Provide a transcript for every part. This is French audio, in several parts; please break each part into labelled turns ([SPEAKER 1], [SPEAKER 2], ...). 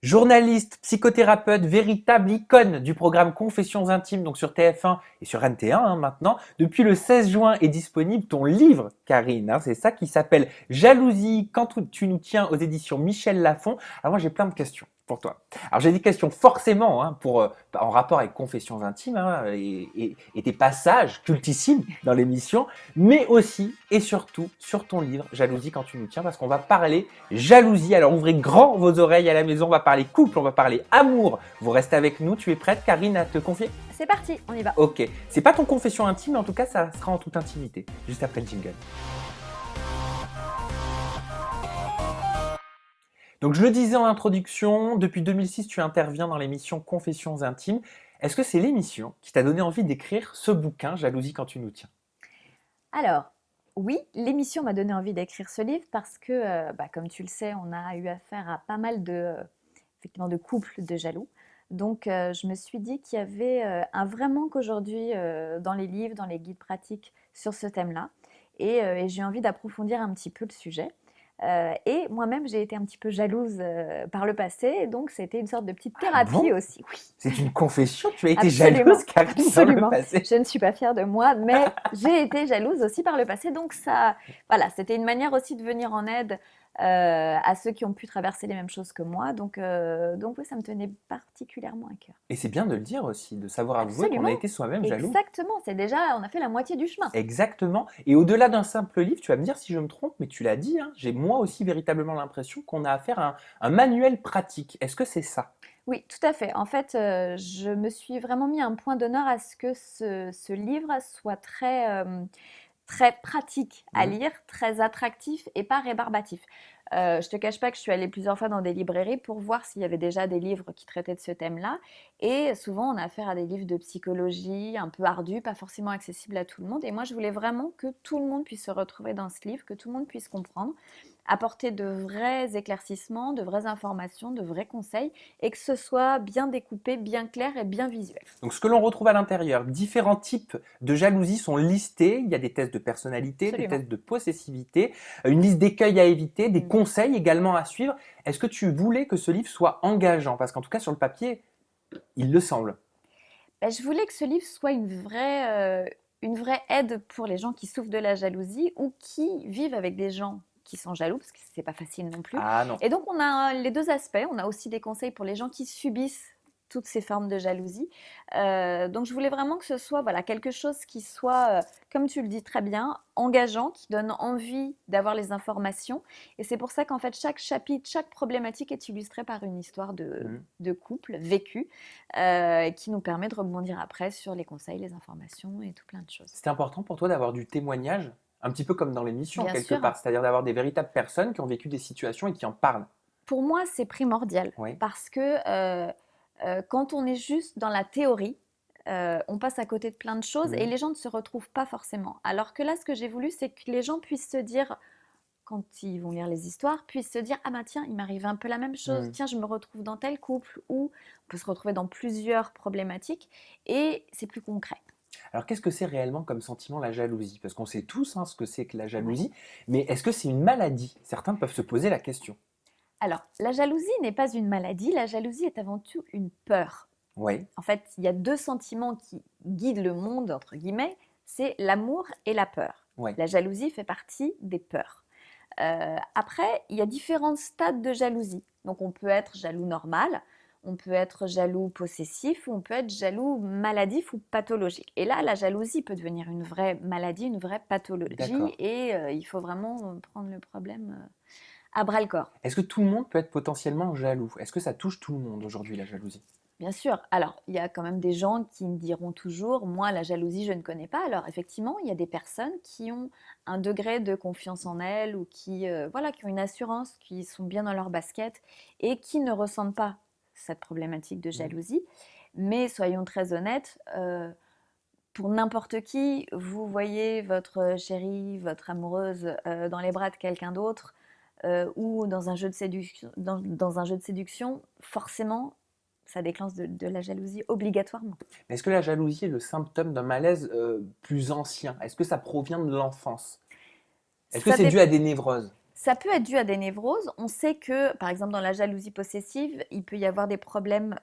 [SPEAKER 1] Journaliste, psychothérapeute, véritable icône du programme Confessions intimes, donc sur TF1 et sur NT1 maintenant. Depuis le 16 juin est disponible ton livre, Karine. C'est ça qui s'appelle Jalousie quand tu nous tiens aux éditions Michel Lafon. Alors moi j'ai plein de questions pour toi. Alors j'ai des questions forcément en rapport avec Confessions intimes et tes passages cultissimes dans l'émission, mais aussi et surtout sur ton livre Jalousie quand tu nous tiens, parce qu'on va parler jalousie. Alors ouvrez grand vos oreilles à la maison, on va parler couple, on va parler amour. Vous restez avec nous, tu es prête Karine à te confier?
[SPEAKER 2] C'est parti, on y va.
[SPEAKER 1] Ok, c'est pas ton confession intime, mais en tout cas ça sera en toute intimité, juste après le jingle. Donc je le disais en introduction, depuis 2006 tu interviens dans l'émission Confessions intimes. Est-ce que c'est l'émission qui t'a donné envie d'écrire ce bouquin, Jalousie quand tu nous tiens?
[SPEAKER 2] Alors, oui, l'émission m'a donné envie d'écrire ce livre parce que, comme tu le sais, on a eu affaire à pas mal effectivement, de couples de jaloux. Donc, je me suis dit qu'il y avait un vrai manque aujourd'hui dans les livres, dans les guides pratiques sur ce thème-là. Et j'ai envie d'approfondir un petit peu le sujet. Et moi-même, j'ai été un petit peu jalouse par le passé, donc c'était une sorte de petite
[SPEAKER 1] Ah
[SPEAKER 2] thérapie
[SPEAKER 1] bon?
[SPEAKER 2] aussi. Oui,
[SPEAKER 1] C'est une confession? Tu as été
[SPEAKER 2] absolument,
[SPEAKER 1] jalouse, Karine, dans le
[SPEAKER 2] absolument.
[SPEAKER 1] passé?
[SPEAKER 2] Je ne suis pas fière de moi, mais j'ai été jalouse aussi par le passé. Donc ça, voilà, c'était une manière aussi de venir en aide à ceux qui ont pu traverser les mêmes choses que moi. Donc oui, ça me tenait particulièrement à cœur.
[SPEAKER 1] Et c'est bien de le dire aussi, de savoir avouer qu'on a
[SPEAKER 2] Absolument,
[SPEAKER 1] été soi-même jaloux.
[SPEAKER 2] exactement. C'est déjà, on a fait la moitié du chemin.
[SPEAKER 1] Exactement. Et au-delà d'un simple livre, tu vas me dire si je me trompe, mais tu l'as dit, j'ai moi aussi véritablement l'impression qu'on a affaire à un manuel pratique. Est-ce que c'est ça?
[SPEAKER 2] Oui, tout à fait. En fait, je me suis vraiment mis un point d'honneur à ce que ce livre soit très pratique à
[SPEAKER 1] Mhm.
[SPEAKER 2] lire, très attractif et pas rébarbatif. Je te cache pas que je suis allée plusieurs fois dans des librairies pour voir s'il y avait déjà des livres qui traitaient de ce thème-là. Et souvent, on a affaire à des livres de psychologie un peu ardus, pas forcément accessibles à tout le monde. Et moi, je voulais vraiment que tout le monde puisse se retrouver dans ce livre, que tout le monde puisse comprendre, apporter de vrais éclaircissements, de vraies informations, de vrais conseils, et que ce soit bien découpé, bien clair et bien visuel.
[SPEAKER 1] Donc ce que l'on retrouve à l'intérieur, différents types de jalousie sont listés. Il y a des tests de personnalité, des
[SPEAKER 2] Absolument.
[SPEAKER 1] tests de possessivité, une liste d'écueils à éviter, des
[SPEAKER 2] Mm.
[SPEAKER 1] conseils également à suivre. Est-ce que tu voulais que ce livre soit engageant? Parce qu'en tout cas sur le papier, il le semble.
[SPEAKER 2] Ben, je voulais que ce livre soit une vraie aide pour les gens qui souffrent de la jalousie ou qui vivent avec des gens qui sont jaloux, parce que c'est pas facile non plus.
[SPEAKER 1] Ah non.
[SPEAKER 2] Et donc, on a les deux aspects. On a aussi des conseils pour les gens qui subissent toutes ces formes de jalousie. Donc, je voulais vraiment que ce soit voilà, quelque chose qui soit, comme tu le dis très bien, engageant, qui donne envie d'avoir les informations. Et c'est pour ça qu'en fait, chaque chapitre, chaque problématique est illustrée par une histoire
[SPEAKER 1] Mhm.
[SPEAKER 2] de couple vécue qui nous permet de rebondir après sur les conseils, les informations et tout plein de choses.
[SPEAKER 1] C'était important pour toi d'avoir du témoignage, un petit peu comme dans l'émission
[SPEAKER 2] Bien
[SPEAKER 1] quelque
[SPEAKER 2] sûr,
[SPEAKER 1] part, c'est-à-dire d'avoir des véritables personnes qui ont vécu des situations et qui en parlent.
[SPEAKER 2] pour moi, c'est primordial
[SPEAKER 1] Oui.
[SPEAKER 2] parce que quand on est juste dans la théorie, on passe à côté de plein de choses et
[SPEAKER 1] Mhm.
[SPEAKER 2] les gens ne se retrouvent pas forcément. Alors que là, ce que j'ai voulu, c'est que les gens puissent se dire, quand ils vont lire les histoires, puissent se dire, ah bah tiens, il m'arrive un peu la même chose,
[SPEAKER 1] Mhm.
[SPEAKER 2] tiens, je me retrouve dans tel couple, ou on peut se retrouver dans plusieurs problématiques et c'est plus concret.
[SPEAKER 1] Alors qu'est-ce que c'est réellement comme sentiment la jalousie? Parce qu'on sait tous ce que c'est que la
[SPEAKER 2] Ouais.
[SPEAKER 1] jalousie, mais est-ce que c'est une maladie? Certains peuvent se poser la question.
[SPEAKER 2] Alors, la jalousie n'est pas une maladie, la jalousie est avant tout une peur.
[SPEAKER 1] Oui.
[SPEAKER 2] En fait, il y a deux sentiments qui guident le monde, entre guillemets, c'est l'amour et la peur.
[SPEAKER 1] Oui.
[SPEAKER 2] La jalousie fait partie des peurs. Après, il y a différents stades de jalousie. Donc, on peut être jaloux normal, on peut être jaloux possessif, ou on peut être jaloux maladif ou pathologique. Et là, la jalousie peut devenir une vraie maladie, une vraie pathologie,
[SPEAKER 1] D'accord.
[SPEAKER 2] et il faut vraiment prendre le problème à bras le corps.
[SPEAKER 1] Est-ce que tout le monde peut être potentiellement jaloux? Est-ce que ça touche tout le monde aujourd'hui, la jalousie?
[SPEAKER 2] Bien sûr. Alors, il y a quand même des gens qui me diront toujours, moi, la jalousie, je ne connais pas. Alors, effectivement, il y a des personnes qui ont un degré de confiance en elles ou voilà, qui ont une assurance, qui sont bien dans leur basket et qui ne ressentent pas cette problématique de
[SPEAKER 1] Mhm.
[SPEAKER 2] jalousie. Mais soyons très honnêtes, pour n'importe qui, vous voyez votre chérie, votre amoureuse dans les bras de quelqu'un d'autre ou dans un jeu de séduction, dans un jeu de séduction, forcément, ça déclenche de la jalousie obligatoirement.
[SPEAKER 1] Est-ce que la jalousie est le symptôme d'un malaise plus ancien? Est-ce que ça provient de l'enfance? Est-ce que
[SPEAKER 2] Ça,
[SPEAKER 1] c'est dû
[SPEAKER 2] dé-
[SPEAKER 1] à des névroses?
[SPEAKER 2] Ça peut être dû à des névroses. On sait que, par exemple, dans la jalousie possessive, il peut y avoir des problèmes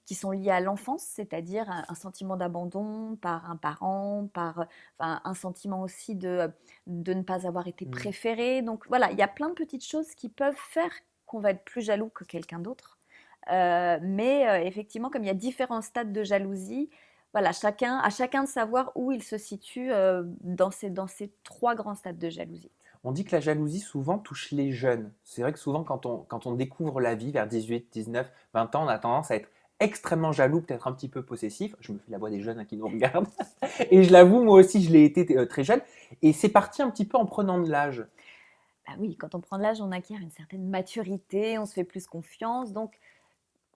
[SPEAKER 2] qui sont liés à l'enfance, c'est-à-dire un sentiment d'abandon par un parent, enfin, un sentiment aussi de ne pas avoir été
[SPEAKER 1] Hmm.
[SPEAKER 2] préféré. Donc voilà, il y a plein de petites choses qui peuvent faire qu'on va être plus jaloux que quelqu'un d'autre. Mais effectivement, comme il y a différents stades de jalousie, voilà, à chacun de savoir où il se situe dans ces trois grands stades de jalousie.
[SPEAKER 1] On dit que la jalousie souvent touche les jeunes. C'est vrai que souvent quand on découvre la vie vers 18, 19, 20 ans, on a tendance à être extrêmement jaloux, peut-être un petit peu possessif. Je me fais la voix des jeunes qui nous regardent. Et je l'avoue, moi aussi, je l'ai été très jeune. Et c'est parti un petit peu en prenant de l'âge.
[SPEAKER 2] Bah oui, quand on prend de l'âge, on acquiert une certaine maturité, on se fait plus confiance, donc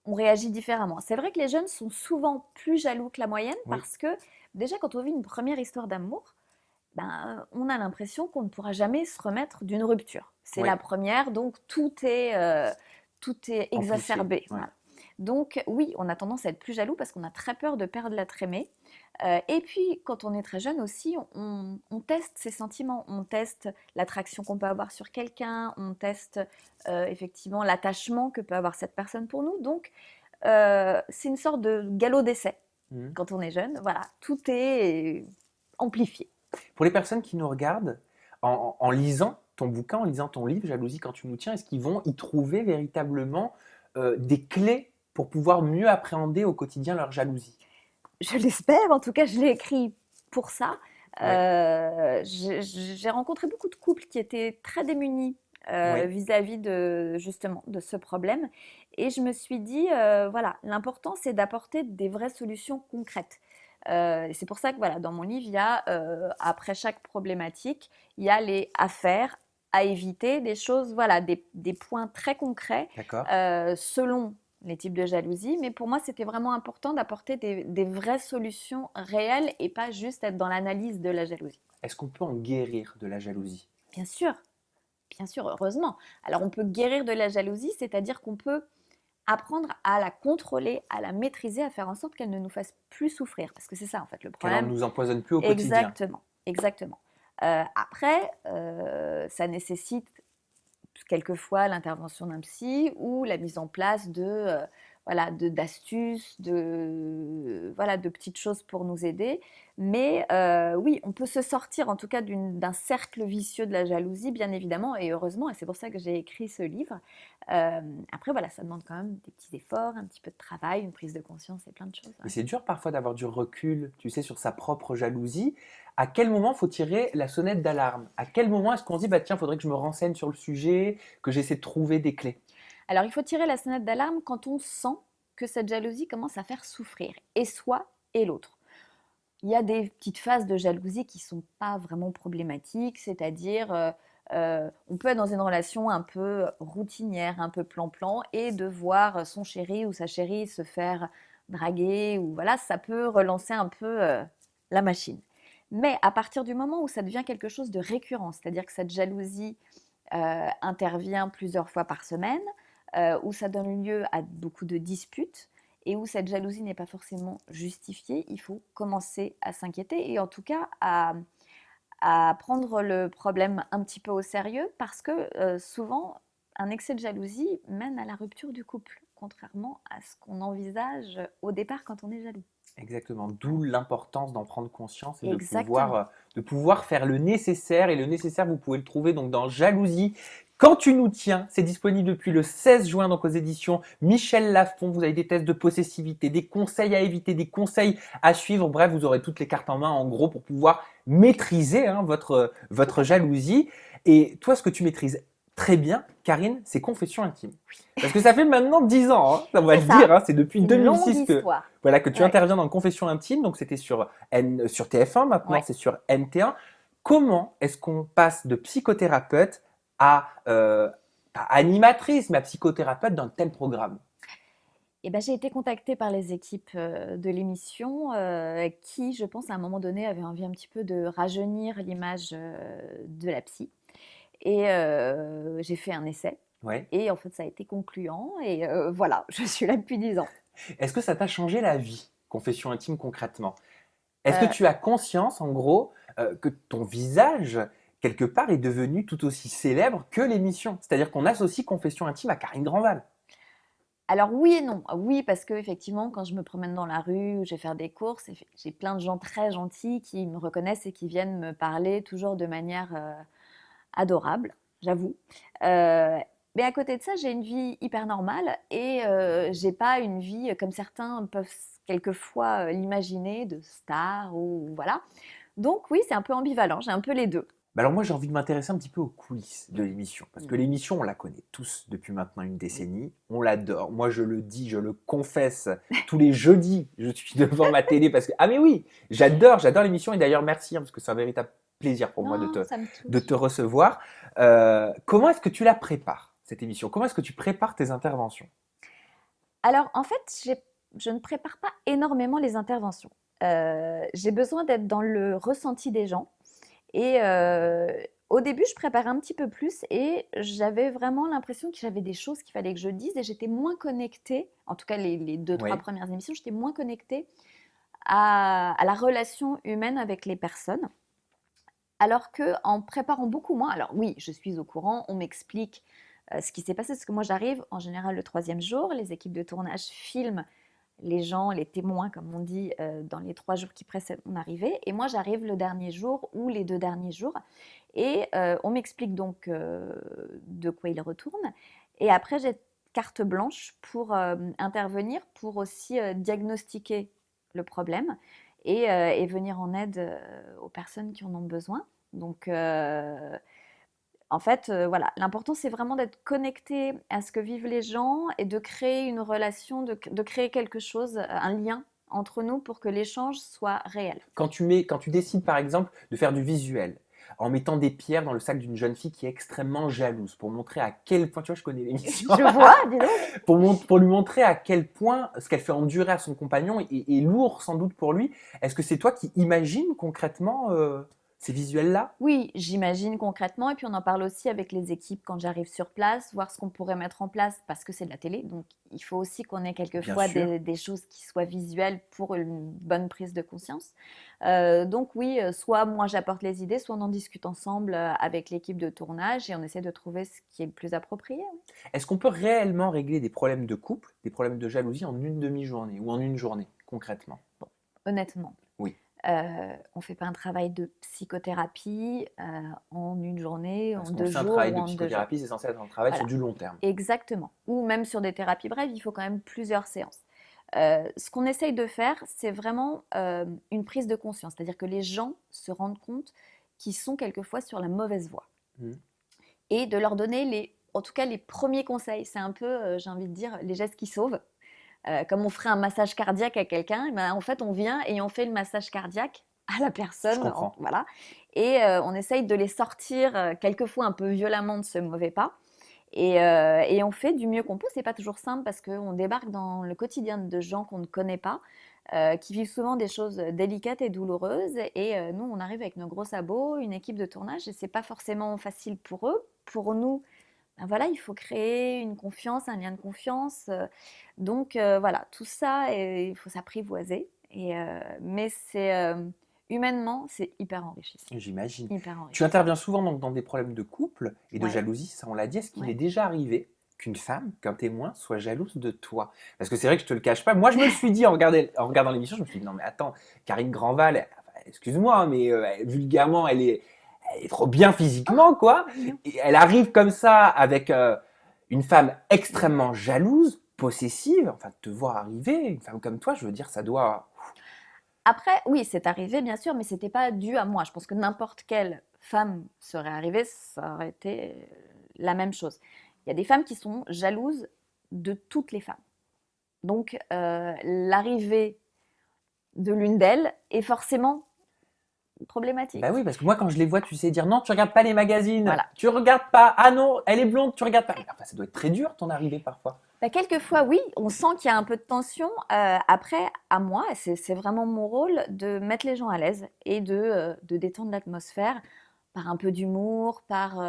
[SPEAKER 2] on réagit différemment. C'est vrai que les jeunes sont souvent plus jaloux que la moyenne
[SPEAKER 1] Oui,
[SPEAKER 2] parce que déjà quand on vit une première histoire d'amour, ben, on a l'impression qu'on ne pourra jamais se remettre d'une rupture. C'est
[SPEAKER 1] oui,
[SPEAKER 2] la première, donc tout est
[SPEAKER 1] amplifié.
[SPEAKER 2] exacerbé.
[SPEAKER 1] Ouais.
[SPEAKER 2] Voilà. Donc oui, on a tendance à être plus jaloux parce qu'on a très peur de perdre l'être aimé. Et puis, quand on est très jeune aussi, on teste ses sentiments, on teste l'attraction qu'on peut avoir sur quelqu'un, on teste effectivement l'attachement que peut avoir cette personne pour nous. Donc, c'est une sorte de galop d'essai
[SPEAKER 1] Mhm.
[SPEAKER 2] quand on est jeune. Voilà, tout est amplifié.
[SPEAKER 1] Pour les personnes qui nous regardent, en lisant ton bouquin, en lisant ton livre, Jalousie quand tu nous tiens, est-ce qu'ils vont y trouver véritablement des clés pour pouvoir mieux appréhender au quotidien leur jalousie?
[SPEAKER 2] Je l'espère, en tout cas, je l'ai écrit pour ça.
[SPEAKER 1] Oui,
[SPEAKER 2] J'ai rencontré beaucoup de couples qui étaient très démunis
[SPEAKER 1] oui,
[SPEAKER 2] vis-à-vis de justement de ce problème, et je me suis dit voilà, l'important c'est d'apporter des vraies solutions concrètes. Et c'est pour ça que voilà, dans mon livre, il y a après chaque problématique, il y a les à faire, à éviter, des choses, voilà, des points très concrets
[SPEAKER 1] d'accord.
[SPEAKER 2] selon les types de jalousie, mais pour moi, c'était vraiment important d'apporter des vraies solutions réelles et pas juste être dans l'analyse de la jalousie.
[SPEAKER 1] Est-ce qu'on peut en guérir de la jalousie?
[SPEAKER 2] Bien sûr, heureusement. Alors, on peut guérir de la jalousie, c'est-à-dire qu'on peut apprendre à la contrôler, à la maîtriser, à faire en sorte qu'elle ne nous fasse plus souffrir. Parce que c'est ça, en fait, le
[SPEAKER 1] Qu'elle ne
[SPEAKER 2] problème.
[SPEAKER 1] nous empoisonne plus au quotidien?
[SPEAKER 2] Exactement, exactement. Après, ça nécessite quelquefois l'intervention d'un psy ou la mise en place voilà, d'astuces, voilà, de petites choses pour nous aider. Mais oui, on peut se sortir en tout cas d'un cercle vicieux de la jalousie, bien évidemment, et heureusement, et c'est pour ça que j'ai écrit ce livre. Après, voilà, ça demande quand même des petits efforts, un petit peu de travail, une prise de conscience et plein de choses.
[SPEAKER 1] Mais
[SPEAKER 2] Ouais.
[SPEAKER 1] c'est dur parfois d'avoir du recul, tu sais, sur sa propre jalousie. À quel moment faut tirer la sonnette d'alarme? À quel moment est-ce qu'on se dit, bah tiens, faudrait que je me renseigne sur le sujet, que j'essaie de trouver des clés?
[SPEAKER 2] Alors, il faut tirer la sonnette d'alarme quand on sent que cette jalousie commence à faire souffrir, et soi et l'autre. Il y a des petites phases de jalousie qui sont pas vraiment problématiques, c'est-à-dire, on peut être dans une relation un peu routinière, un peu plan-plan, et de voir son chéri ou sa chérie se faire draguer, ou voilà, ça peut relancer un peu la machine. Mais à partir du moment où ça devient quelque chose de récurrent, c'est-à-dire que cette jalousie intervient plusieurs fois par semaine, où ça donne lieu à beaucoup de disputes et où cette jalousie n'est pas forcément justifiée, il faut commencer à s'inquiéter et en tout cas à prendre le problème un petit peu au sérieux parce que souvent, un excès de jalousie mène à la rupture du couple, contrairement à ce qu'on envisage au départ quand on est jaloux.
[SPEAKER 1] Exactement, d'où l'importance d'en prendre conscience et
[SPEAKER 2] Exactement.
[SPEAKER 1] de pouvoir faire le nécessaire. Et le nécessaire, vous pouvez le trouver donc dans Jalousie. Quand tu nous tiens, c'est disponible depuis le 16 juin donc aux éditions Michel Lafon. Vous avez des tests de possessivité, des conseils à éviter, des conseils à suivre. Bref, vous aurez toutes les cartes en main en gros pour pouvoir maîtriser
[SPEAKER 2] Tout
[SPEAKER 1] votre
[SPEAKER 2] à fait.
[SPEAKER 1] jalousie. Et toi, ce que tu maîtrises très bien, Karine, c'est confession intime. Parce que ça fait maintenant 10 ans, hein, on va
[SPEAKER 2] C'est
[SPEAKER 1] le dire,
[SPEAKER 2] ça.
[SPEAKER 1] hein, c'est depuis
[SPEAKER 2] C'est une longue
[SPEAKER 1] 2006 que
[SPEAKER 2] histoire.
[SPEAKER 1] voilà, que tu
[SPEAKER 2] Ouais.
[SPEAKER 1] interviens dans Confession intime, donc c'était sur TF1, maintenant
[SPEAKER 2] Ouais.
[SPEAKER 1] c'est sur NT1. Comment est-ce qu'on passe de psychothérapeute pas animatrice, mais à psychothérapeute dans tel programme?
[SPEAKER 2] Eh ben, j'ai été contactée par les équipes de l'émission qui, je pense, à un moment donné, avaient envie un petit peu de rajeunir l'image de la psy. Et j'ai fait un essai.
[SPEAKER 1] Ouais.
[SPEAKER 2] Et en fait, ça a été concluant. Et voilà, je suis là depuis 10 ans.
[SPEAKER 1] Est-ce que ça t'a changé la vie, Confession intime concrètement? Est-ce que
[SPEAKER 2] Euh,
[SPEAKER 1] tu as conscience, en gros, que ton visage, quelque part, est devenue tout aussi célèbre que l'émission. C'est-à-dire qu'on associe Confessions intimes à Karine Grandval.
[SPEAKER 2] Alors oui et non. Oui, parce que effectivement, quand je me promène dans la rue ou je vais faire des courses, j'ai plein de gens très gentils qui me reconnaissent et qui viennent me parler toujours de manière adorable, j'avoue. Mais à côté de ça, j'ai une vie hyper normale et j'ai pas une vie comme certains peuvent quelquefois l'imaginer de star ou voilà. Donc oui, c'est un peu ambivalent, j'ai un peu les deux.
[SPEAKER 1] Bah alors moi, j'ai envie de m'intéresser un petit peu aux coulisses de l'émission. Parce que l'émission, on la connaît tous depuis maintenant une décennie. On l'adore. Moi, je le dis, je le confesse. Tous les jeudis, je suis devant ma télé parce que... Ah mais oui, j'adore l'émission. Et d'ailleurs, merci, hein, parce que c'est un véritable plaisir pour moi
[SPEAKER 2] Non, ça me
[SPEAKER 1] de te
[SPEAKER 2] touche.
[SPEAKER 1] recevoir. Comment est-ce que tu la prépares, cette émission? Comment est-ce que tu prépares tes interventions?
[SPEAKER 2] Alors en fait, je ne prépare pas énormément les interventions. J'ai besoin d'être dans le ressenti des gens. Et au début, je préparais un petit peu plus et j'avais vraiment l'impression que j'avais des choses qu'il fallait que je dise et j'étais moins connectée, en tout cas les 2, 3
[SPEAKER 1] Oui.
[SPEAKER 2] premières émissions, j'étais moins connectée à la relation humaine avec les personnes. Alors que en préparant beaucoup moins, alors oui, je suis au courant, on m'explique ce qui s'est passé, parce que moi j'arrive en général le troisième jour, les équipes de tournage filment les gens, les témoins, comme on dit, dans les 3 jours qui précèdent mon arrivée. Et moi, j'arrive le dernier jour ou les 2 derniers jours. Et on m'explique donc de quoi il retourne. Et après, j'ai carte blanche pour intervenir, pour aussi diagnostiquer le problème et venir en aide aux personnes qui en ont besoin. Donc, en fait, voilà, l'important, c'est vraiment d'être connecté à ce que vivent les gens et de créer une relation, de créer quelque chose, un lien entre nous pour que l'échange soit réel.
[SPEAKER 1] Quand tu décides par exemple de faire du visuel, en mettant des pierres dans le sac d'une jeune fille qui est extrêmement jalouse, pour montrer à quel point, tu vois, je connais l'émission,
[SPEAKER 2] Je vois, dis donc.
[SPEAKER 1] pour lui montrer à quel point ce qu'elle fait endurer à son compagnon est lourd sans doute pour lui. Est-ce que c'est toi qui imagines concrètement ces visuels-là?
[SPEAKER 2] Oui, j'imagine concrètement et puis on en parle aussi avec les équipes quand j'arrive sur place, voir ce qu'on pourrait mettre en place parce que c'est de la télé, donc il faut aussi qu'on ait
[SPEAKER 1] Bien
[SPEAKER 2] quelquefois
[SPEAKER 1] sûr.
[SPEAKER 2] des choses qui soient visuelles pour une bonne prise de conscience. Donc oui, soit moi j'apporte les idées, soit on en discute ensemble avec l'équipe de tournage et on essaie de trouver ce qui est le plus approprié.
[SPEAKER 1] Est-ce qu'on peut réellement régler des problèmes de couple, des problèmes de jalousie en une demi-journée ou en une journée, concrètement?
[SPEAKER 2] Bon, honnêtement,
[SPEAKER 1] Oui,
[SPEAKER 2] on ne fait pas un travail de psychothérapie en une journée, en
[SPEAKER 1] parce qu'on le
[SPEAKER 2] deux
[SPEAKER 1] sait, un
[SPEAKER 2] jours
[SPEAKER 1] travail
[SPEAKER 2] ou
[SPEAKER 1] de
[SPEAKER 2] en 2 jours.
[SPEAKER 1] psychothérapie, c'est censé être un travail sur
[SPEAKER 2] Voilà,
[SPEAKER 1] du long terme.
[SPEAKER 2] exactement. Ou même sur des thérapies brèves, il faut quand même plusieurs séances. Ce qu'on essaye de faire, c'est vraiment une prise de conscience, c'est-à-dire que les gens se rendent compte qu'ils sont quelquefois sur la mauvaise voie
[SPEAKER 1] Mhm.
[SPEAKER 2] et de leur donner en tout cas les premiers conseils. C'est un peu, j'ai envie de dire, les gestes qui sauvent. Comme on ferait un massage cardiaque à quelqu'un, eh ben, en fait, on vient et on fait le massage cardiaque à la
[SPEAKER 1] Je
[SPEAKER 2] personne,
[SPEAKER 1] comprends.
[SPEAKER 2] voilà. Et on essaye de les sortir quelquefois un peu violemment de ce mauvais pas. Et on fait du mieux qu'on peut. C'est pas toujours simple parce qu'on débarque dans le quotidien de gens qu'on ne connaît pas, qui vivent souvent des choses délicates et douloureuses. Et nous, on arrive avec nos gros sabots, une équipe de tournage, et c'est pas forcément facile pour eux. Pour nous, ben voilà, il faut créer une confiance, un lien de confiance. Donc voilà, tout ça, il faut s'apprivoiser. Mais humainement, c'est hyper enrichissant.
[SPEAKER 1] J'imagine.
[SPEAKER 2] Hyper
[SPEAKER 1] Tu
[SPEAKER 2] enrichissant.
[SPEAKER 1] interviens souvent donc dans des problèmes de couple et de
[SPEAKER 2] Ouais,
[SPEAKER 1] jalousie, ça on l'a dit. Est-ce qu'il est
[SPEAKER 2] ouais.
[SPEAKER 1] déjà arrivé qu'une femme, qu'un témoin soit jalouse de toi? Parce que c'est vrai que je te le cache pas. Moi, je me le suis dit en regardant l'émission, je me suis dit non mais attends, Karine Grandval, enfin, excuse-moi, hein, mais vulgairement, elle est trop bien physiquement quoi.
[SPEAKER 2] Mignon.
[SPEAKER 1] Et elle arrive comme ça avec une femme extrêmement jalouse, possessive. Enfin, de te voir arriver, une femme comme toi, je veux dire, ça doit.
[SPEAKER 2] Après, oui, c'est arrivé, bien sûr, mais c'était pas dû à moi. Je pense que n'importe quelle femme serait arrivée, ça aurait été la même chose. Il y a des femmes qui sont jalouses de toutes les femmes. Donc, l'arrivée de l'une d'elles est forcément
[SPEAKER 1] Bah
[SPEAKER 2] problématique.
[SPEAKER 1] oui, parce que moi, quand je les vois, tu sais dire non, tu regardes pas les magazines,
[SPEAKER 2] Voilà.
[SPEAKER 1] tu regardes pas, ah non, elle est blonde, tu regardes pas. Mais enfin, ça doit être très dur ton arrivée parfois.
[SPEAKER 2] Bah, quelquefois, oui, on sent qu'il y a un peu de tension. Après, à moi, c'est vraiment mon rôle de mettre les gens à l'aise et de détendre l'atmosphère par un peu d'humour, par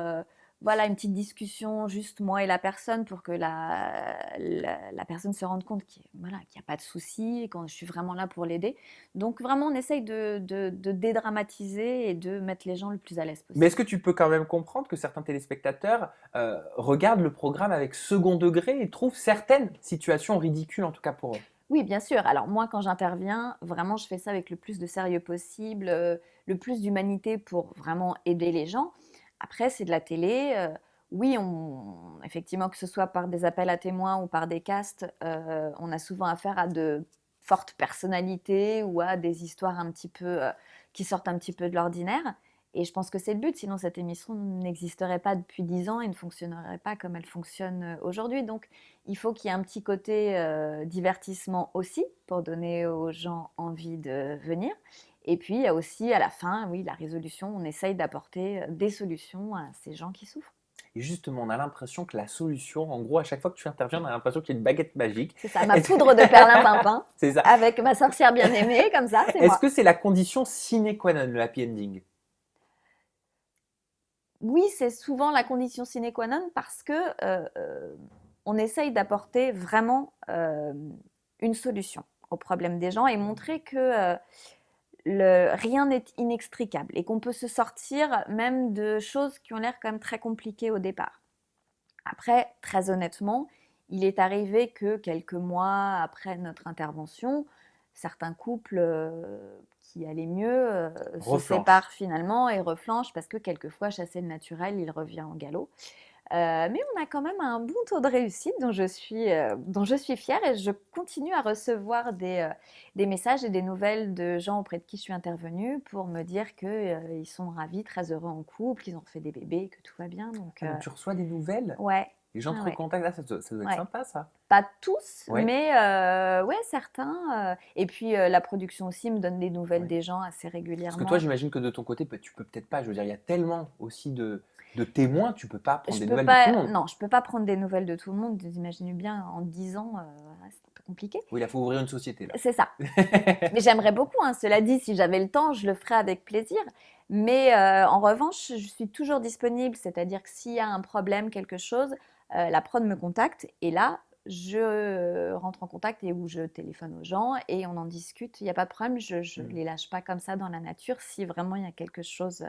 [SPEAKER 2] voilà, une petite discussion, juste moi et la personne, pour que la personne se rende compte voilà, qu'il n'y a pas de souci, et quand je suis vraiment là pour l'aider. Donc vraiment, on essaye de dédramatiser et de mettre les gens le plus à l'aise
[SPEAKER 1] Mais est-ce
[SPEAKER 2] possible.
[SPEAKER 1] que tu peux quand même comprendre que certains téléspectateurs regardent le programme avec second degré et trouvent certaines situations ridicules, en tout cas pour eux?
[SPEAKER 2] Oui, bien sûr. Alors moi, quand j'interviens, vraiment, je fais ça avec le plus de sérieux possible, le plus d'humanité pour vraiment aider les gens. Après, c'est de la télé. Oui, effectivement, que ce soit par des appels à témoins ou par des castes, on a souvent affaire à de fortes personnalités ou à des histoires un petit peu qui sortent un petit peu de l'ordinaire. Et je pense que c'est le but, sinon cette émission n'existerait pas depuis 10 ans et ne fonctionnerait pas comme elle fonctionne aujourd'hui. Donc, il faut qu'il y ait un petit côté divertissement aussi pour donner aux gens envie de venir. Et puis, il y a aussi à la fin, oui, la résolution. On essaye d'apporter des solutions à ces gens qui souffrent.
[SPEAKER 1] Et justement, on a l'impression que la solution, en gros, à chaque fois que tu interviens, on a l'impression qu'il y a une baguette magique.
[SPEAKER 2] C'est ça, ma poudre de perlimpinpin
[SPEAKER 1] C'est ça.
[SPEAKER 2] avec ma sorcière bien-aimée, comme ça, c'est
[SPEAKER 1] Est-ce
[SPEAKER 2] moi.
[SPEAKER 1] que c'est la condition sine qua non, le happy ending?
[SPEAKER 2] Oui, c'est souvent la condition sine qua non parce que on essaye d'apporter vraiment une solution aux problèmes des gens et montrer que rien n'est inextricable et qu'on peut se sortir même de choses qui ont l'air quand même très compliquées au départ. Après, très honnêtement, il est arrivé que quelques mois après notre intervention, certains couples qui allaient mieux se
[SPEAKER 1] Reflanche.
[SPEAKER 2] séparent finalement et reflanchent parce que quelquefois, chasser le naturel, il revient en galop. Mais on a quand même un bon taux de réussite dont je suis fière et je continue à recevoir des messages et des nouvelles de gens auprès de qui je suis intervenue pour me dire qu'ils sont ravis, très heureux en couple, qu'ils ont fait des bébés, que tout va bien. Donc,
[SPEAKER 1] Ah, donc tu reçois des nouvelles?
[SPEAKER 2] ouais,
[SPEAKER 1] Les gens te
[SPEAKER 2] ah ouais,
[SPEAKER 1] recontactent, ah, ça doit être
[SPEAKER 2] ouais.
[SPEAKER 1] sympa ça.
[SPEAKER 2] Pas tous,
[SPEAKER 1] Oui,
[SPEAKER 2] mais ouais, certains. Et puis la production aussi me donne des nouvelles
[SPEAKER 1] oui.
[SPEAKER 2] des gens assez
[SPEAKER 1] Parce que toi,
[SPEAKER 2] régulièrement.
[SPEAKER 1] j'imagine que de ton côté, tu peux peut-être pas. Je veux dire, il y a tellement aussi de témoins, tu peux pas prendre
[SPEAKER 2] Je
[SPEAKER 1] des
[SPEAKER 2] peux
[SPEAKER 1] nouvelles de tout le
[SPEAKER 2] pas,
[SPEAKER 1] monde.
[SPEAKER 2] non, je peux pas prendre des nouvelles de tout le monde. Vous imaginez bien, en 10 ans, c'est un peu compliqué.
[SPEAKER 1] Oui, il faut ouvrir une société là.
[SPEAKER 2] C'est ça. Mais j'aimerais beaucoup, hein. Cela dit, si j'avais le temps, je le ferais avec plaisir. Mais en revanche, je suis toujours disponible. C'est-à-dire que s'il y a un problème, quelque chose, la prod me contacte. Et là, je rentre en contact et où je téléphone aux gens et on en discute. Il n'y a pas de problème. Je ne
[SPEAKER 1] Hmm.
[SPEAKER 2] les lâche pas comme ça dans la nature. Si vraiment il y a quelque chose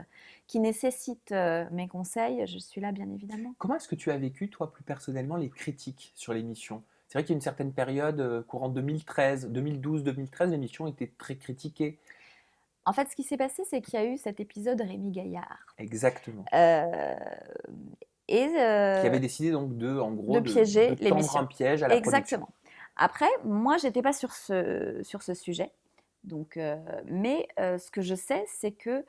[SPEAKER 2] qui nécessite mes conseils, je suis là, bien évidemment.
[SPEAKER 1] Comment est-ce que tu as vécu, toi, plus personnellement, les critiques sur l'émission? C'est vrai qu'il y a une certaine période, courant 2013, 2012, 2013, l'émission était très critiquée.
[SPEAKER 2] En fait, ce qui s'est passé, c'est qu'il y a eu cet épisode Rémi Gaillard.
[SPEAKER 1] Exactement.
[SPEAKER 2] Euh, et
[SPEAKER 1] Qui avait décidé donc en
[SPEAKER 2] de
[SPEAKER 1] gros, de
[SPEAKER 2] piéger
[SPEAKER 1] tendre un
[SPEAKER 2] l'émission.
[SPEAKER 1] piège à la production.
[SPEAKER 2] Exactement. Après, moi, j'étais pas sur ce sujet. Donc, mais ce que je sais, c'est que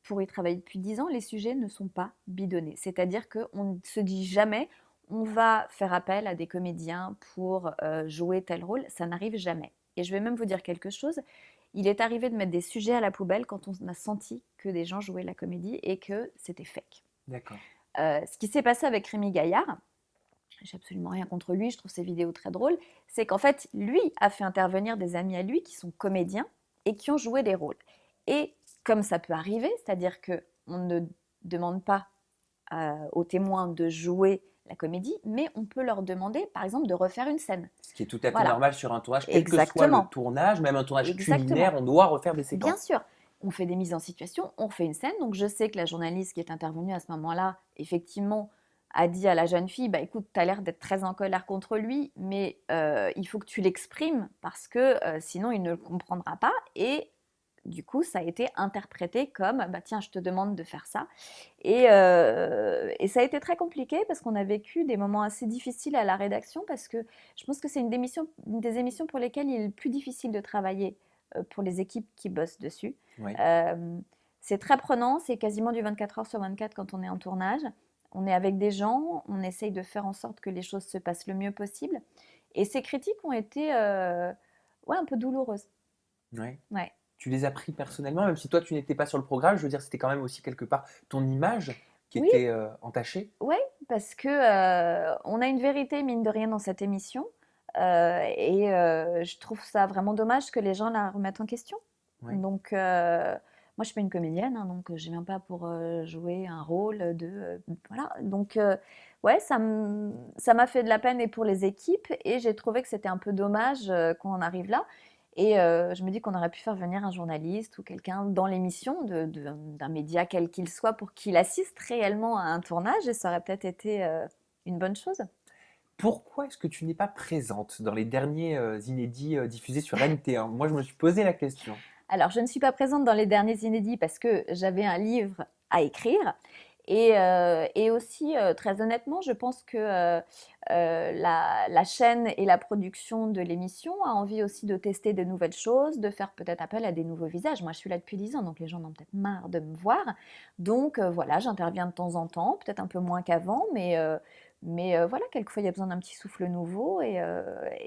[SPEAKER 2] pour y travailler depuis 10 ans, les sujets ne sont pas bidonnés. C'est-à-dire qu'on ne se dit jamais, on va faire appel à des comédiens pour jouer tel rôle. Ça n'arrive jamais. Et je vais même vous dire quelque chose. Il est arrivé de mettre des sujets à la poubelle quand on a senti que des gens jouaient la comédie et que c'était fake.
[SPEAKER 1] D'accord.
[SPEAKER 2] Ce qui s'est passé avec Rémi Gaillard, j'ai absolument rien contre lui, je trouve ses vidéos très drôles, c'est qu'en fait, lui a fait intervenir des amis à lui qui sont comédiens et qui ont joué des rôles. Et comme ça peut arriver, c'est-à-dire qu'on ne demande pas aux témoins de jouer la comédie, mais on peut leur demander, par exemple, de refaire une scène.
[SPEAKER 1] Ce qui est tout à fait
[SPEAKER 2] Voilà,
[SPEAKER 1] normal sur un tournage, quel que soit le
[SPEAKER 2] exactement,
[SPEAKER 1] tournage, même un tournage
[SPEAKER 2] exactement.
[SPEAKER 1] culinaire, on doit refaire des
[SPEAKER 2] Bien
[SPEAKER 1] séquences.
[SPEAKER 2] sûr, on fait des mises en situation, on fait une scène. Donc je sais que la journaliste qui est intervenue à ce moment-là, effectivement, a dit à la jeune fille, bah écoute, tu as l'air d'être très en colère contre lui, mais il faut que tu l'exprimes parce que sinon il ne le comprendra pas. Et du coup, ça a été interprété comme, bah tiens, je te demande de faire ça. Et ça a été très compliqué parce qu'on a vécu des moments assez difficiles à la rédaction parce que je pense que c'est une des émissions pour lesquelles il est le plus difficile de travailler pour les équipes qui bossent dessus.
[SPEAKER 1] Oui.
[SPEAKER 2] C'est très prenant, c'est quasiment du 24 heures sur 24 quand on est en tournage. On est avec des gens, on essaye de faire en sorte que les choses se passent le mieux possible. Et ces critiques ont été ouais, un peu douloureuses.
[SPEAKER 1] Ouais.
[SPEAKER 2] Ouais.
[SPEAKER 1] Tu les as pris personnellement, même si toi tu n'étais pas sur le programme, je veux dire, c'était quand même aussi quelque part ton image qui
[SPEAKER 2] Oui,
[SPEAKER 1] était entachée.
[SPEAKER 2] ouais, parce que on a une vérité mine de rien dans cette émission, et je trouve ça vraiment dommage que les gens la remettent en question.
[SPEAKER 1] Oui.
[SPEAKER 2] Donc Moi, je suis pas une comédienne, hein, donc je viens pas pour jouer un rôle de voilà. Donc ouais, ça m'a fait de la peine et pour les équipes et j'ai trouvé que c'était un peu dommage qu'on en arrive là. Et je me dis qu'on aurait pu faire venir un journaliste ou quelqu'un dans l'émission d'un média quel qu'il soit pour qu'il assiste réellement à un tournage et ça aurait peut-être été une bonne chose.
[SPEAKER 1] Pourquoi est-ce que tu n'es pas présente dans les derniers inédits diffusés sur NT1? Moi, je me suis posé la question.
[SPEAKER 2] Alors, je ne suis pas présente dans les derniers inédits parce que j'avais un livre à écrire. Et aussi, très honnêtement, je pense que la chaîne et la production de l'émission a envie aussi de tester de nouvelles choses, de faire peut-être appel à des nouveaux visages. Moi, je suis là depuis 10 ans, donc les gens en ont peut-être marre de me voir. Donc voilà, j'interviens de temps en temps, peut-être un peu moins qu'avant, mais voilà, quelquefois il y a besoin d'un petit souffle nouveau et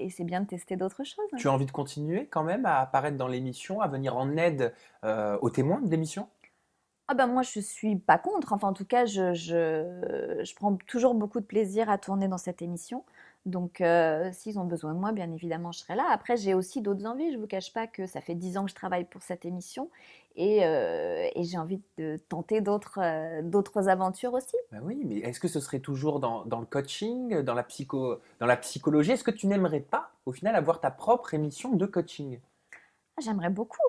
[SPEAKER 2] c'est bien de tester d'autres choses.
[SPEAKER 1] Tu as envie de continuer quand même à apparaître dans l'émission, à venir en aide aux témoins de l'émission?
[SPEAKER 2] Ah ben moi je suis pas contre, enfin en tout cas je prends toujours beaucoup de plaisir à tourner dans cette émission. Donc s'ils ont besoin de moi, bien évidemment je serai là. Après j'ai aussi d'autres envies, je vous cache pas que ça fait 10 ans que je travaille pour cette émission et j'ai envie de tenter d'autres aventures aussi.
[SPEAKER 1] Bah oui, mais est-ce que ce serait toujours dans le coaching, dans la psychologie? Est-ce que tu n'aimerais pas, au final, avoir ta propre émission de coaching?
[SPEAKER 2] Ah, j'aimerais beaucoup.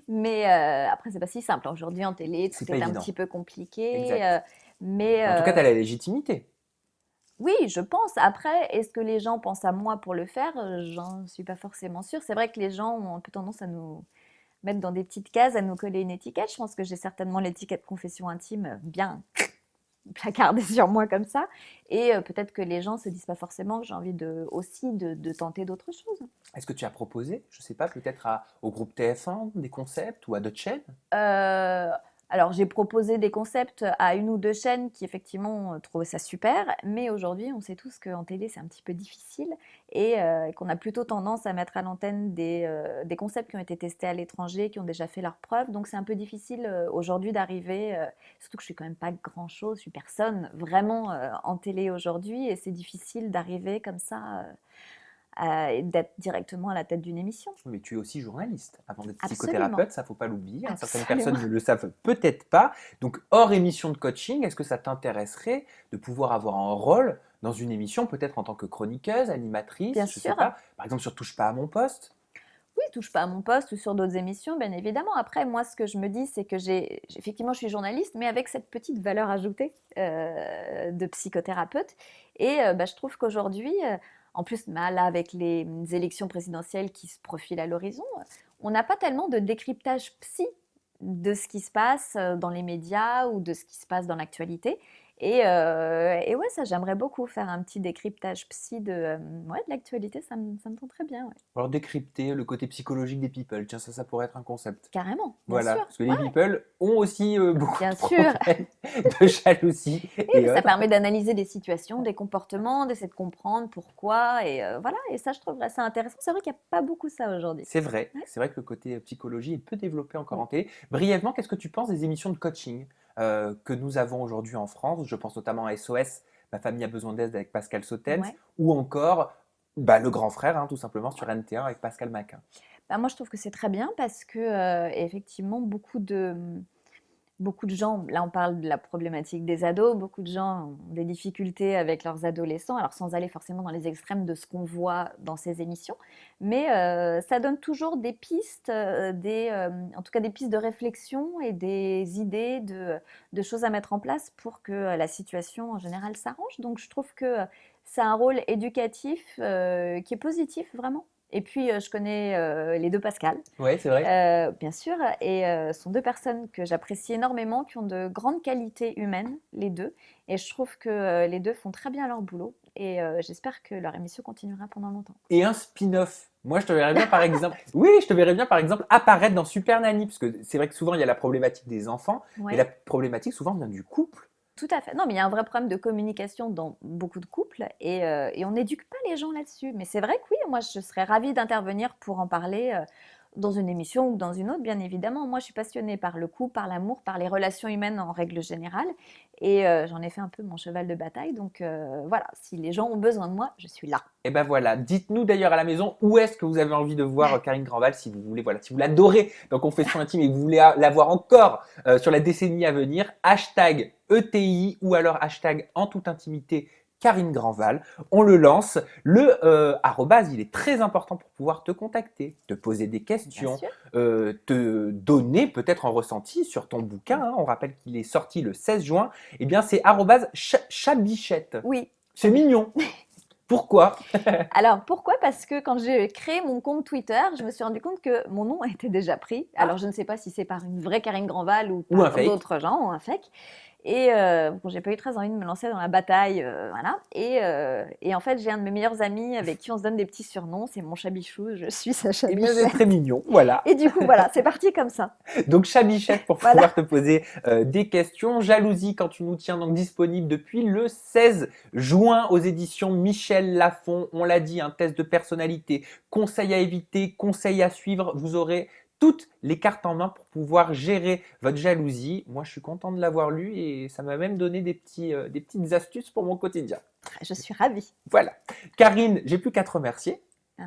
[SPEAKER 2] Mais après c'est pas si simple. Aujourd'hui en télé
[SPEAKER 1] C'est
[SPEAKER 2] tout
[SPEAKER 1] pas
[SPEAKER 2] est un
[SPEAKER 1] évident.
[SPEAKER 2] petit peu compliqué,
[SPEAKER 1] Exact.
[SPEAKER 2] mais
[SPEAKER 1] En tout cas, tu as la légitimité.
[SPEAKER 2] oui, je pense. Après, est-ce que les gens pensent à moi pour le faire? J'en suis pas forcément sûre. C'est vrai que les gens ont un peu tendance à nous mettre dans des petites cases, à nous coller une étiquette. Je pense que j'ai certainement l'étiquette confession intime bien placardée sur moi comme ça. Et peut-être que les gens se disent pas forcément que j'ai envie aussi de tenter d'autres choses.
[SPEAKER 1] Est-ce que tu as proposé, je sais pas, peut-être au groupe TF1 des concepts ou à d'autres chaînes?
[SPEAKER 2] Euh, alors, j'ai proposé des concepts à une ou deux chaînes qui, effectivement, trouvaient ça super. Mais aujourd'hui, on sait tous qu'en télé, c'est un petit peu difficile et qu'on a plutôt tendance à mettre à l'antenne des concepts qui ont été testés à l'étranger, qui ont déjà fait leurs preuves. Donc, c'est un peu difficile aujourd'hui d'arriver, surtout que je suis quand même pas grand-chose, je suis personne vraiment en télé aujourd'hui. Et c'est difficile d'arriver comme ça, et d'être directement à la tête d'une émission.
[SPEAKER 1] Mais tu es aussi journaliste. Avant d'être
[SPEAKER 2] Absolument,
[SPEAKER 1] psychothérapeute, ça faut pas l'oublier, hein. Certaines
[SPEAKER 2] absolument.
[SPEAKER 1] personnes ne le savent peut-être pas. Donc, hors émission de coaching, est-ce que ça t'intéresserait de pouvoir avoir un rôle dans une émission, peut-être en tant que chroniqueuse,
[SPEAKER 2] Bien
[SPEAKER 1] animatrice, je sais
[SPEAKER 2] sûr.
[SPEAKER 1] pas, par exemple sur Touche pas à mon poste?
[SPEAKER 2] Oui, touche pas à mon poste ou sur d'autres émissions, bien évidemment. Après, moi, ce que je me dis, c'est que effectivement, je suis journaliste, mais avec cette petite valeur ajoutée de psychothérapeute. Et bah, je trouve qu'aujourd'hui, en plus, bah, là, avec les élections présidentielles qui se profilent à l'horizon, on n'a pas tellement de décryptage psy de ce qui se passe dans les médias ou de ce qui se passe dans l'actualité. Et ouais, ça, j'aimerais beaucoup faire un petit décryptage psy ouais, de l'actualité, ça me tente très bien, ouais.
[SPEAKER 1] Alors, décrypter le côté psychologique des people, tiens, ça pourrait être un concept.
[SPEAKER 2] Carrément, bien
[SPEAKER 1] Voilà,
[SPEAKER 2] sûr.
[SPEAKER 1] parce que les
[SPEAKER 2] Ouais,
[SPEAKER 1] people ont aussi beaucoup
[SPEAKER 2] bien
[SPEAKER 1] de
[SPEAKER 2] sûr.
[SPEAKER 1] problèmes de jalousie
[SPEAKER 2] Oui,
[SPEAKER 1] et
[SPEAKER 2] mais ça
[SPEAKER 1] autres.
[SPEAKER 2] permet d'analyser des situations, des comportements, d'essayer de comprendre pourquoi. Et voilà, et ça, je trouverais ça intéressant. C'est vrai qu'il n'y a pas beaucoup ça aujourd'hui. Ouais.
[SPEAKER 1] C'est vrai que le côté psychologie est peu développé encore
[SPEAKER 2] Mm.
[SPEAKER 1] en télé. Brièvement, qu'est-ce que tu penses des émissions de coaching que nous avons aujourd'hui en France? Je pense notamment à SOS, Ma famille a besoin d'aide avec Pascal Sautens,
[SPEAKER 2] Ouais,
[SPEAKER 1] ou encore bah, Le Grand Frère, hein, tout simplement, sur
[SPEAKER 2] ouais.
[SPEAKER 1] NT1 avec Pascal Maquin.
[SPEAKER 2] Bah, moi, je trouve que c'est très bien parce que, effectivement, beaucoup de gens, là on parle de la problématique des ados, beaucoup de gens ont des difficultés avec leurs adolescents, alors sans aller forcément dans les extrêmes de ce qu'on voit dans ces émissions, mais ça donne toujours des pistes, en tout cas des pistes de réflexion et des idées de choses à mettre en place pour que la situation en général s'arrange. Donc je trouve que c'est un rôle éducatif qui est positif vraiment. Et puis je connais les deux Pascal.
[SPEAKER 1] Ouais, c'est vrai.
[SPEAKER 2] Bien sûr, et ce sont deux personnes que j'apprécie énormément, qui ont de grandes qualités humaines, les deux. Et je trouve que les deux font très bien leur boulot. Et j'espère que leur émission continuera pendant longtemps.
[SPEAKER 1] Et un spin-off. Moi, je te verrais bien, par exemple, oui, je te verrais bien, par exemple, apparaître dans Super Nanny, parce que c'est vrai que souvent, il y a la problématique des enfants, mais
[SPEAKER 2] Ouais,
[SPEAKER 1] la problématique, souvent, vient du couple.
[SPEAKER 2] tout à fait. Non, mais il y a un vrai problème de communication dans beaucoup de couples et on n'éduque pas les gens là-dessus. Mais c'est vrai que oui, moi, je serais ravie d'intervenir pour en parler dans une émission ou dans une autre, bien évidemment. Moi, je suis passionnée par le couple, par l'amour, par les relations humaines en règle générale. Et j'en ai fait un peu mon cheval de bataille. Donc voilà, si les gens ont besoin de moi, je suis là.
[SPEAKER 1] Et ben voilà, dites-nous d'ailleurs à la maison où est-ce que vous avez envie de voir Karine Grandval si vous voulez, voilà, si vous l'adorez dans Confession Intime et que vous voulez la voir encore sur la décennie à venir, hashtag ETI ou alors hashtag en toute intimité Karine Grandval. On le lance. Le arrobase, il est très important pour pouvoir te contacter, te poser des
[SPEAKER 2] Bien
[SPEAKER 1] questions,
[SPEAKER 2] sûr.
[SPEAKER 1] te donner peut-être un ressenti sur ton bouquin. Hein. On rappelle qu'il est sorti le 16 juin. Eh bien, c'est arrobase chabichette.
[SPEAKER 2] Oui.
[SPEAKER 1] C'est mignon. Pourquoi?
[SPEAKER 2] Alors pourquoi? Parce que quand j'ai créé mon compte Twitter, je me suis rendu compte que mon nom était déjà pris. Alors je ne sais pas si c'est par une vraie Karine Grandval ou
[SPEAKER 1] Ou un
[SPEAKER 2] par
[SPEAKER 1] fake.
[SPEAKER 2] d'autres gens, ou un fake. Et bon, j'ai pas eu très envie de me lancer dans la bataille, voilà. Et en fait, j'ai un de mes meilleurs amis avec qui on se donne des petits surnoms. C'est mon chabichou, je suis sa
[SPEAKER 1] Eh bien, c'est
[SPEAKER 2] chabichette.
[SPEAKER 1] très mignon, voilà.
[SPEAKER 2] Et du coup, voilà, c'est parti comme ça.
[SPEAKER 1] Donc, Chabichette pour
[SPEAKER 2] Voilà.
[SPEAKER 1] pouvoir te poser des questions. Jalousie, quand tu nous tiens, donc disponible depuis le 16 juin aux éditions Michel Lafon. On l'a dit, un test de personnalité, conseils à éviter, conseils à suivre. Vous aurez toutes les cartes en main pour pouvoir gérer votre jalousie. Moi, je suis content de l'avoir lu et ça m'a même donné des petites astuces pour mon quotidien.
[SPEAKER 2] Je suis ravie.
[SPEAKER 1] Voilà. Karine, j'ai plus qu'à te remercier.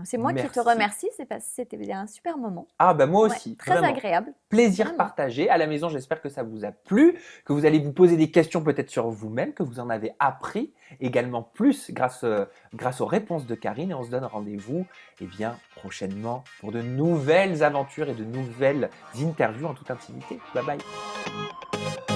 [SPEAKER 2] C'est moi qui te
[SPEAKER 1] Merci.
[SPEAKER 2] remercie, c'est parce que c'était un super moment.
[SPEAKER 1] Ah bah moi
[SPEAKER 2] Ouais,
[SPEAKER 1] aussi,
[SPEAKER 2] très
[SPEAKER 1] vraiment.
[SPEAKER 2] agréable.
[SPEAKER 1] Plaisir
[SPEAKER 2] Vraiment.
[SPEAKER 1] partagé. À la maison, j'espère que ça vous a plu, que vous allez vous poser des questions peut-être sur vous-même, que vous en avez appris également plus grâce aux réponses de Karine. Et on se donne rendez-vous prochainement pour de nouvelles aventures et de nouvelles interviews en toute intimité. Bye bye.